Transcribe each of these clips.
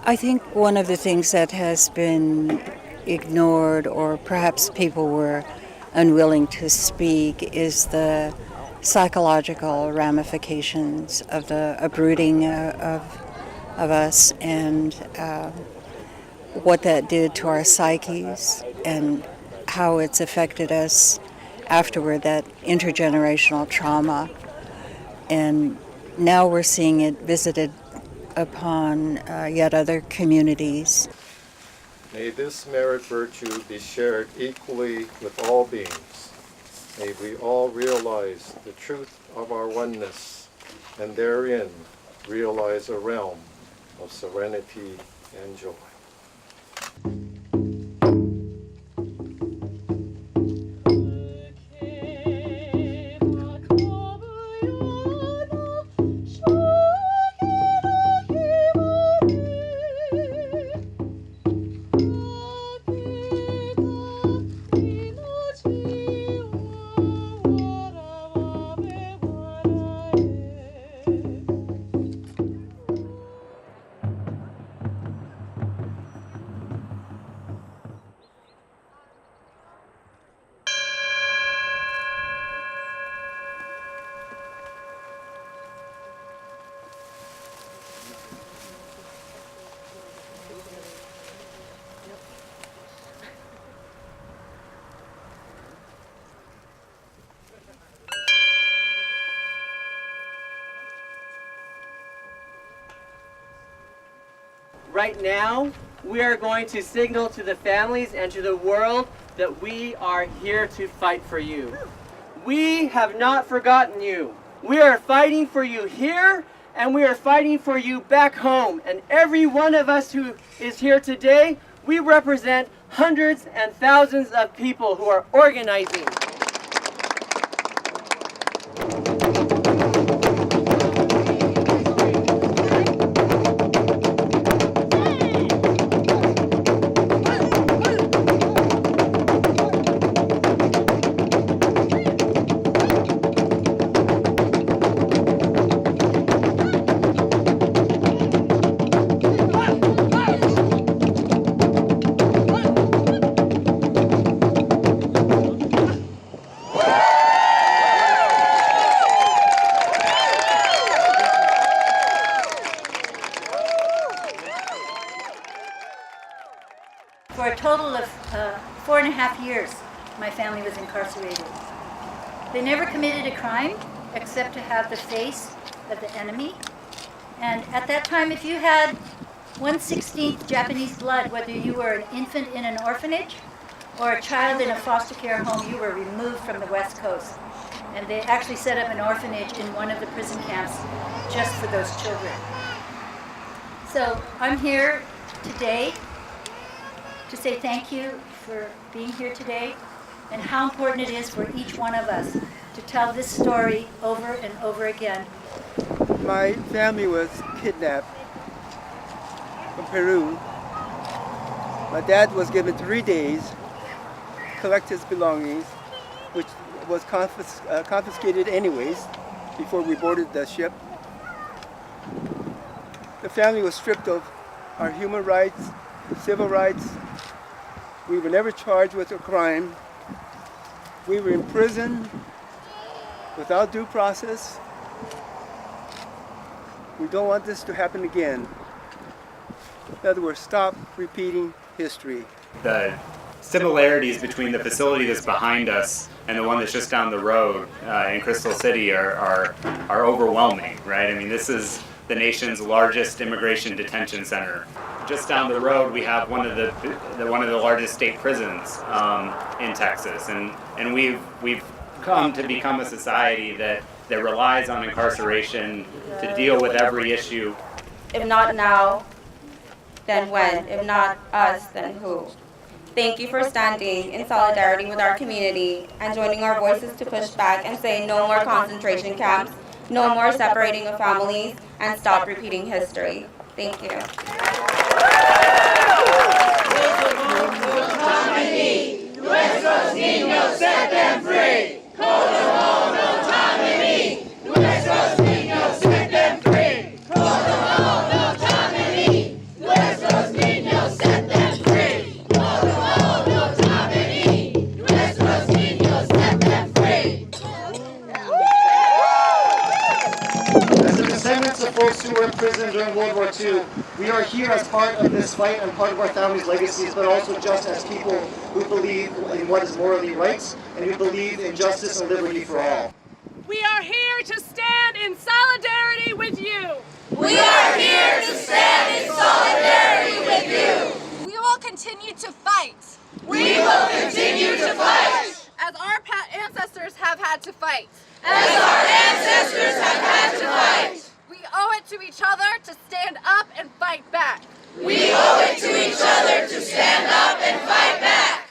I think one of the things that has been ignored, or perhaps people were unwilling to speak, is the psychological ramifications of the uprooting of us, and what that did to our psyches and how it's affected us afterward, that intergenerational trauma. And now we're seeing it visited upon yet other communities. May this merit virtue be shared equally with all beings. May we all realize the truth of our oneness, and therein realize a realm of serenity and joy. Right now, we are going to signal to the families and to the world that we are here to fight for you. We have not forgotten you. We are fighting for you here, and we are fighting for you back home. And every one of us who is here today, we represent hundreds and thousands of people who are organizing. For a total of 4.5 years, my family was incarcerated. They never committed a crime except to have the face of the enemy. And at that time, if you had 1/16 Japanese blood, whether you were an infant in an orphanage or a child in a foster care home, you were removed from the West Coast. And they actually set up an orphanage in one of the prison camps just for those children. So I'm here today to say thank you for being here today, and how important it is for each one of us to tell this story over and over again. My family was kidnapped from Peru. My dad was given 3 days to collect his belongings, which was confiscated anyways before we boarded the ship. The family was stripped of our human rights, civil rights. We were never charged with a crime. We were imprisoned without due process. We don't want this to happen again. In other words, stop repeating history. The similarities between the facility that's behind us and the one that's just down the road in Crystal City are overwhelming, right? I mean, this is the nation's largest immigration detention center. Just down the road, we have one of the largest state prisons in Texas, and we've come to become a society that relies on incarceration to deal with every issue. If not now, then when? If not us, then who? Thank you for standing in solidarity with our community and joining our voices to push back and say no more concentration camps, no more separating of families, and stop repeating history. Thank you. Nuestros niños, set them free. Kosovo, no time to me. Nuestros niños, set them free. Kosovo, no time to me. who were imprisoned during World War II. We are here as part of this fight and part of our family's legacies, but also just as people who believe in what is morally right, and who believe in justice and liberty for all. We are here to stand in solidarity with you. We are here to stand in solidarity with you. We will continue to fight. We will continue to fight. As our ancestors have had to fight. As our ancestors have had to fight. We owe it to each other to stand up and fight back. We owe it to each other to stand up and fight back.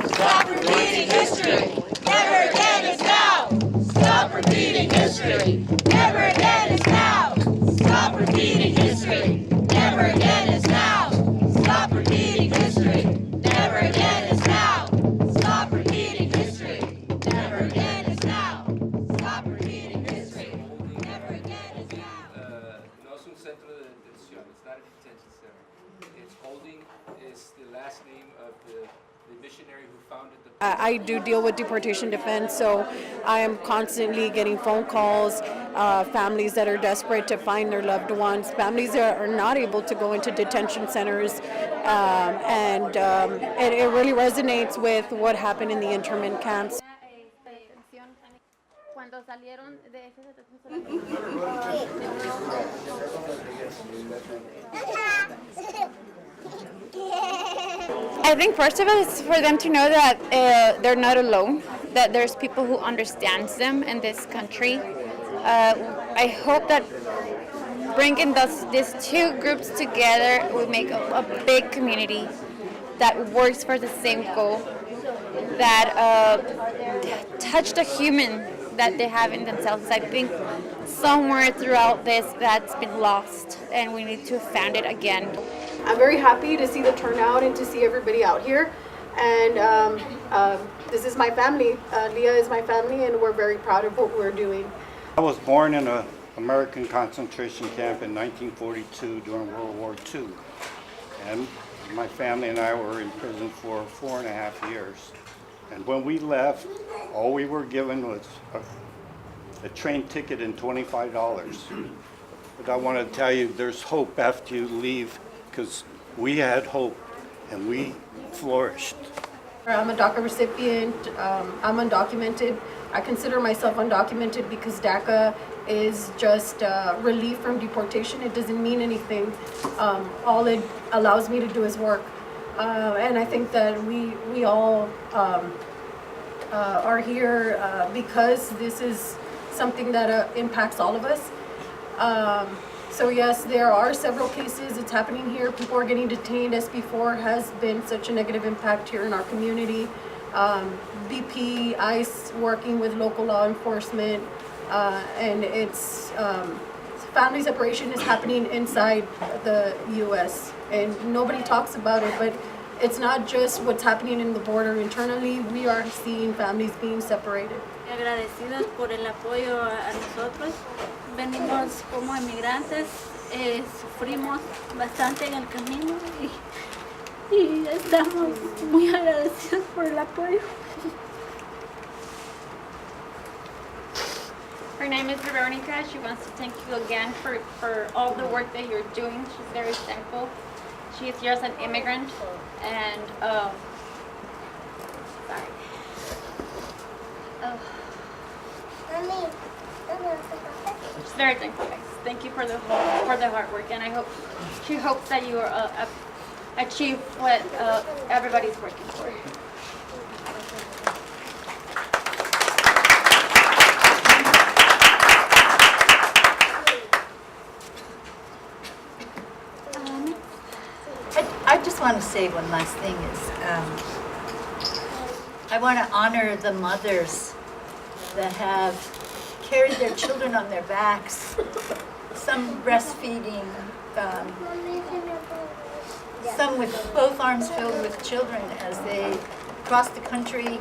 Stop repeating history. Never again is now. Stop repeating history. Never again is now. Stop repeating history. Never again is now. Stop repeating history. Never again is now. Stop repeating history. Never again is now. Stop repeating history. Never again is now. No es un centro de detención. It's not a detention center. It's holding is the last name of the missionary who founded the... I do deal with deportation defense, so I am constantly getting phone calls, families that are desperate to find their loved ones, families that are not able to go into detention centers, and it really resonates with what happened in the internment camps. I think first of all it's for them to know that they're not alone, that there's people who understand them in this country. I hope that bringing these two groups together will make a big community that works for the same goal, that touch the human that they have in themselves. I think somewhere throughout this that's been lost and we need to found it again. I'm very happy to see the turnout and to see everybody out here, and this is my family. Leah is my family, and we're very proud of what we're doing. I was born in an American concentration camp in 1942 during World War II, and my family and I were in prison for 4.5 years. And when we left, all we were given was a train ticket and $25. But I want to tell you, there's hope after you leave, because we had hope and we flourished. I'm a DACA recipient. I'm undocumented. I consider myself undocumented because DACA is just relief from deportation. It doesn't mean anything. All it allows me to do is work. And I think that we all are here because this is something that impacts all of us. So yes, there are several cases. It's happening here. People are getting detained. SB4 has been such a negative impact here in our community. BP, ICE working with local law enforcement, and it's family separation is happening inside the U.S. and nobody talks about it, but it's not just what's happening in the border. Internally, we are seeing families being separated. Agradecidos por el apoyo a nosotros. Venimos como inmigrantes, sufrimos bastante en el camino y estamos muy agradecidos por el apoyo. Her name is Veronica. She wants to thank you again for all the work that you're doing. She's very thankful. She is here as an immigrant, and sorry. She's very thankful, guys. Thank you for the hard work, and she hopes that you achieve what everybody's working for. I just want to say one last thing is I want to honor the mothers that have carried their children on their backs, some breastfeeding, some with both arms filled with children as they crossed the country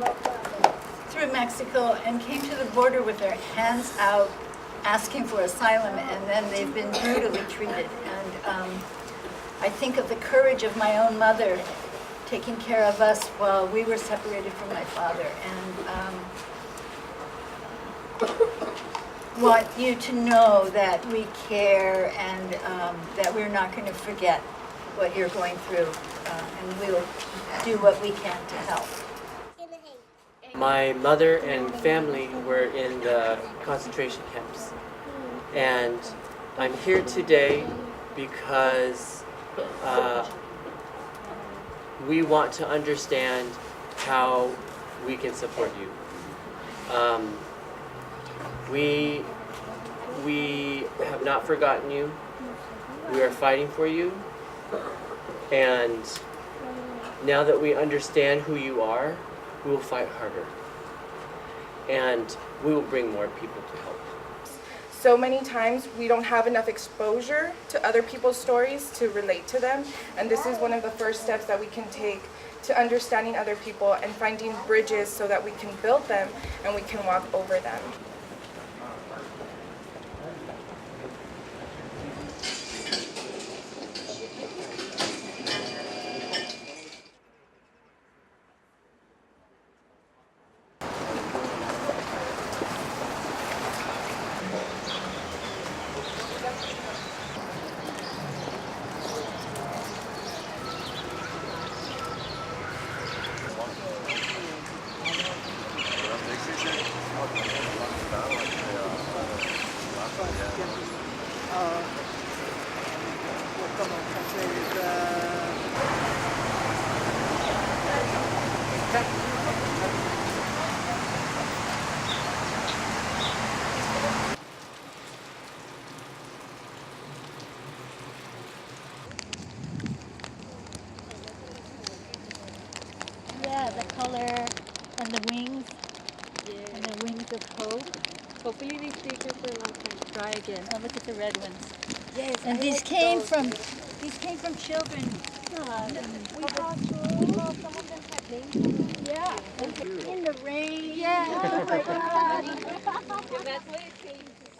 through Mexico and came to the border with their hands out asking for asylum, and then they've been brutally treated. And I think of the courage of my own mother taking care of us while we were separated from my father, and want you to know that we care and that we're not going to forget what you're going through, and we'll do what we can to help. My mother and family were in the concentration camps, and I'm here today because we want to understand how we can support you. We have not forgotten you. We are fighting for you, and now that we understand who you are, we will fight harder, and we will bring more people to help. So many times we don't have enough exposure to other people's stories to relate to them, and this is one of the first steps that we can take to understanding other people and finding bridges so that we can build them and we can walk over them. Yeah, the color and the wings, and the wings of hope. Hopefully they stay here for a long time. Try again. Oh, look at the red ones. Yes, and I these like came those. from children. We saw some of them had names. Yeah, in the rain. Yeah. Oh my God. That's what it takes.